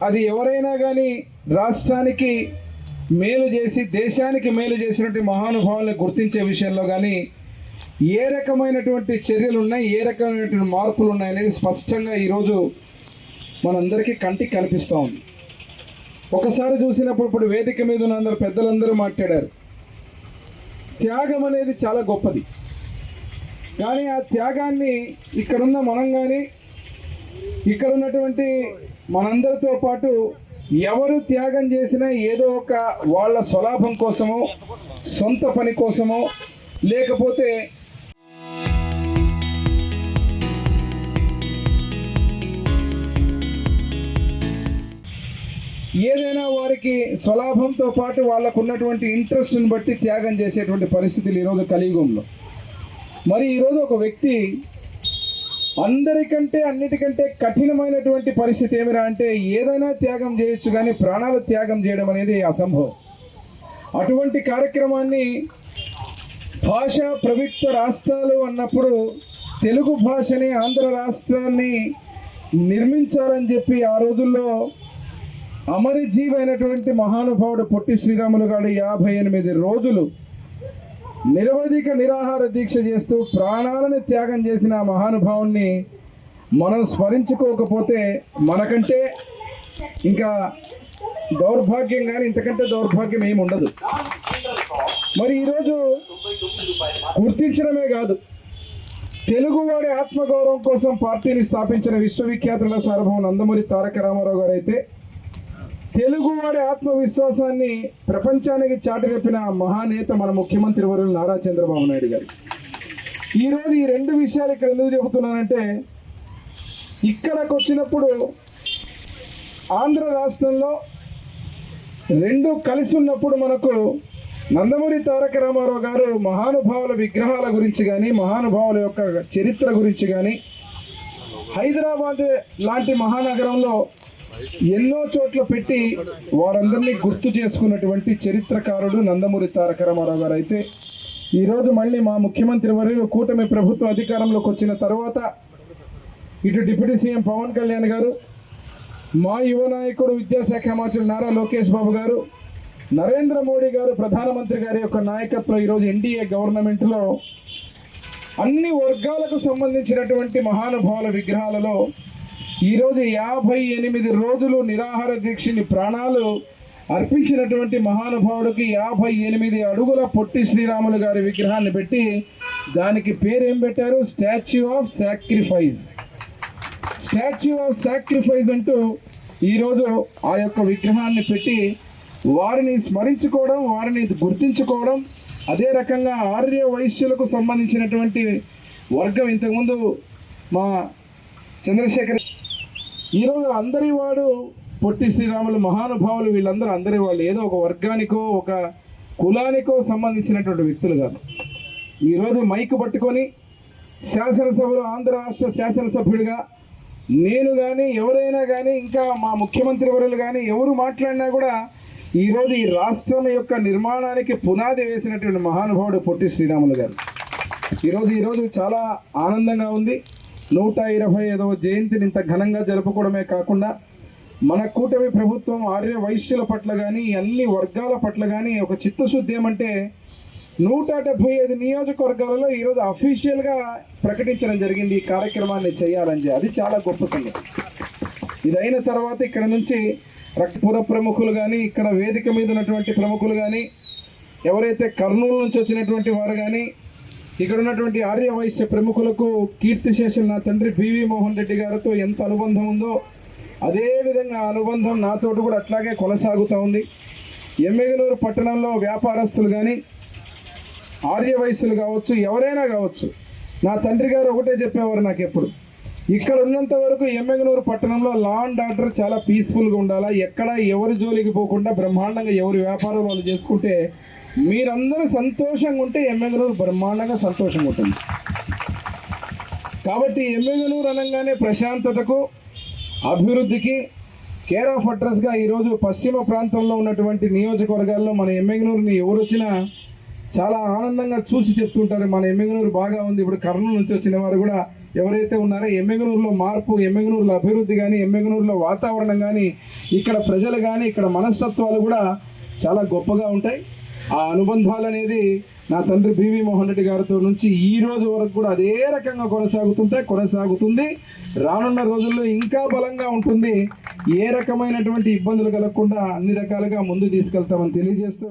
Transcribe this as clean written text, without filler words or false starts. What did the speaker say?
అది ఎవరైనా కానీ రాష్ట్రానికి మేలు చేసి దేశానికి మేలు చేసినటువంటి మహానుభావుల్ని గుర్తించే విషయంలో కానీ ఏ రకమైనటువంటి చర్యలు ఉన్నాయి, ఏ రకమైనటువంటి మార్పులు ఉన్నాయనేది స్పష్టంగా ఈరోజు మనందరికీ కంటికి కనిపిస్తూ ఉంది. ఒకసారి చూసినప్పుడు ఇప్పుడు వేదిక మీద ఉన్న అందరు పెద్దలందరూ మాట్లాడారు. త్యాగం అనేది చాలా గొప్పది. కానీ ఆ త్యాగాన్ని ఇక్కడున్న మనం కానీ ఇక్కడ ఉన్నటువంటి మనందరితో పాటు ఎవరు త్యాగం చేసినా ఏదో ఒక వాళ్ళ స్వలాభం కోసమో సొంత పని కోసమో లేకపోతే ఏదైనా వారికి స్వలాభంతో పాటు వాళ్ళకు ఉన్నటువంటి ఇంట్రెస్ట్ని బట్టి త్యాగం చేసేటువంటి పరిస్థితులు ఈరోజు కలియుగంలో. మరి ఈరోజు ఒక వ్యక్తి అందరికంటే అన్నిటికంటే కఠినమైనటువంటి పరిస్థితి ఏమిరా అంటే ఏదైనా త్యాగం చేయొచ్చు కానీ ప్రాణాలు త్యాగం చేయడం అనేది అసంభవం. అటువంటి కార్యక్రమాన్ని భాషా ప్రవిక్త రాష్ట్రాలు అన్నప్పుడు తెలుగు భాషని ఆంధ్ర రాష్ట్రాన్ని నిర్మించాలని చెప్పి ఆ రోజుల్లో అమరజీవి అయినటువంటి మహానుభావుడు పొట్టి శ్రీరాములు గారు 58 రోజులు నిరవధిక నిరాహార దీక్ష చేస్తూ ప్రాణాలను త్యాగం చేసిన ఆ మహానుభావుని మనం స్మరించుకోకపోతే మనకంటే ఇంకా దౌర్భాగ్యం కానీ ఇంతకంటే దౌర్భాగ్యం ఏమి ఉండదు. మరి ఈరోజు గుర్తించడమే కాదు, తెలుగువాడి ఆత్మగౌరవం కోసం పార్టీని స్థాపించిన విశ్వవిఖ్యాతుల సార్వభౌమ నందమూరి తారక రామారావు గారు అయితే తెలుగువాడి ఆత్మవిశ్వాసాన్ని ప్రపంచానికి చాటిరెప్పిన మహానేత మన ముఖ్యమంత్రి వర్యులు నారా చంద్రబాబు నాయుడు గారు. ఈరోజు ఈ రెండు విషయాలు ఇక్కడ ఎందుకు చెబుతున్నానంటే, ఇక్కడికి వచ్చినప్పుడు ఆంధ్ర రాష్ట్రంలో రెండు కలిసి ఉన్నప్పుడు మనకు నందమూరి తారక రామారావు గారు మహానుభావుల విగ్రహాల గురించి కానీ మహానుభావుల యొక్క చరిత్ర గురించి కానీ హైదరాబాద్ లాంటి మహానగరంలో ఎన్నో చోట్ల పెట్టి వారందరినీ గుర్తు చేసుకున్నటువంటి చరిత్రకారుడు నందమూరి తారక రామారావు గారు. అయితే ఈరోజు మళ్ళీ మా ముఖ్యమంత్రి వర్యులు కూటమి ప్రభుత్వం అధికారంలోకి వచ్చిన తర్వాత ఇటు డిప్యూటీ సీఎం పవన్ కళ్యాణ్ గారు, మా యువ నాయకుడు విద్యాశాఖ మంత్రి నారా లోకేష్ బాబు గారు, నరేంద్ర మోడీ గారు ప్రధానమంత్రి గారి యొక్క నాయకత్వం ఈరోజు ఎన్డీఏ గవర్నమెంట్లో అన్ని వర్గాలకు సంబంధించినటువంటి మహానుభావుల విగ్రహాలలో ఈరోజు 58 రోజులు నిరాహార దీక్షని ప్రాణాలు అర్పించినటువంటి మహానుభావుడికి 58 అడుగుల పొట్టి శ్రీరాములు గారి విగ్రహాన్ని పెట్టి దానికి పేరేం పెట్టారు? Statue of sacrifice. Statue of sacrifice అంటూ ఈరోజు ఆ యొక్క విగ్రహాన్ని పెట్టి వారిని స్మరించుకోవడం, వారిని గుర్తించుకోవడం. అదే రకంగా ఆర్య వైశ్యులకు సంబంధించినటువంటి వర్గం ఇంతకుముందు మా చంద్రశేఖర్, ఈరోజు అందరి వాడు పొట్టి శ్రీరాములు మహానుభావులు, వీళ్ళందరూ అందరి వాళ్ళు ఏదో ఒక వర్గానికో ఒక కులానికో సంబంధించినటువంటి వ్యక్తులు కాదు. ఈరోజు మైకు పట్టుకొని శాసనసభలో ఆంధ్ర రాష్ట్ర శాసనసభ్యుడిగా నేను కానీ ఎవరైనా కానీ ఇంకా మా ముఖ్యమంత్రి వర్యులు కానీ ఎవరు మాట్లాడినా కూడా ఈరోజు ఈ రాష్ట్రం యొక్క నిర్మాణానికి పునాది వేసినటువంటి మహానుభావుడు పొట్టి శ్రీరాములు గారు. ఈరోజు చాలా ఆనందంగా ఉంది. 125వ జయంతిని ఇంత ఘనంగా జరుపుకోవడమే కాకుండా మన కూటమి ప్రభుత్వం ఆర్య వైశ్యుల పట్ల కానీ అన్ని వర్గాల పట్ల కానీ ఒక చిత్తశుద్ధి ఏమంటే 175 నియోజకవర్గాలలో ఈరోజు అఫీషియల్గా ప్రకటించడం జరిగింది ఈ కార్యక్రమాన్ని చేయాలని. అది చాలా గొప్ప సంగతి. ఇది అయిన తర్వాత ఇక్కడ నుంచి రక్తపుర ప్రముఖులు కానీ ఇక్కడ వేదిక మీద ఉన్నటువంటి ప్రముఖులు కానీ ఎవరైతే కర్నూలు నుంచి వచ్చినటువంటి వారు కానీ ఇక్కడ ఉన్నటువంటి ఆర్య వైశ్య ప్రముఖులకు కీర్తిశేషులు నా తండ్రి పివి మోహన్ రెడ్డి గారితో ఎంత అనుబంధం ఉందో అదేవిధంగా అనుబంధం నాతోటి కూడా అట్లాగే కొనసాగుతూ ఉంది. ఎమ్మెగనూరు పట్టణంలో వ్యాపారస్తులు కానీ ఆర్య వైశ్యులు కావచ్చు, ఎవరైనా కావచ్చు, నా తండ్రి గారు ఒకటే చెప్పేవారు నాకు ఎప్పుడు, ఇక్కడ ఉన్నంత వరకు ఎమ్మెగనూరు పట్టణంలో లా అండ్ ఆర్డర్ చాలా పీస్ఫుల్గా ఉండాలా, ఎక్కడ ఎవరి జోలికి పోకుండా బ్రహ్మాండంగా ఎవరి వ్యాపారం వాళ్ళు చేసుకుంటే మీరందరూ సంతోషంగా ఉంటే ఎమ్మెగనూరు బ్రహ్మాండంగా సంతోషంగా ఉంటుంది. కాబట్టి ఎమ్మెగనూరు అనగానే ప్రశాంతతకు అభివృద్ధికి కేర్ ఆఫ్ అడ్రస్గా ఈరోజు పశ్చిమ ప్రాంతంలో ఉన్నటువంటి నియోజకవర్గాల్లో మన ఎమ్మెగనూరుని ఎవరు వచ్చినా చాలా ఆనందంగా చూసి చెప్తుంటారు మన ఎమ్మెగనూరు బాగా ఉంది. ఇప్పుడు కర్నూలు నుంచి వచ్చిన వారు కూడా ఎవరైతే ఉన్నారో ఎమ్మెగనూరులో మార్పు, ఎమ్మెగనూరులో అభివృద్ధి కానీ, ఎమ్మెగనూరులో వాతావరణం కానీ, ఇక్కడ ప్రజలు కానీ, ఇక్కడ మనస్తత్వాలు కూడా చాలా గొప్పగా ఉంటాయి. ఆ అనుబంధాలు అనేది నా తండ్రి బివి మోహన్ రెడ్డి గారితో నుంచి ఈ రోజు వరకు కూడా అదే రకంగా కొనసాగుతుంది. రానున్న రోజుల్లో ఇంకా బలంగా ఉంటుంది. ఏ రకమైనటువంటి ఇబ్బందులు కలగకుండా అన్ని రకాలుగా ముందు తీసుకెళ్తామని తెలియజేస్తూ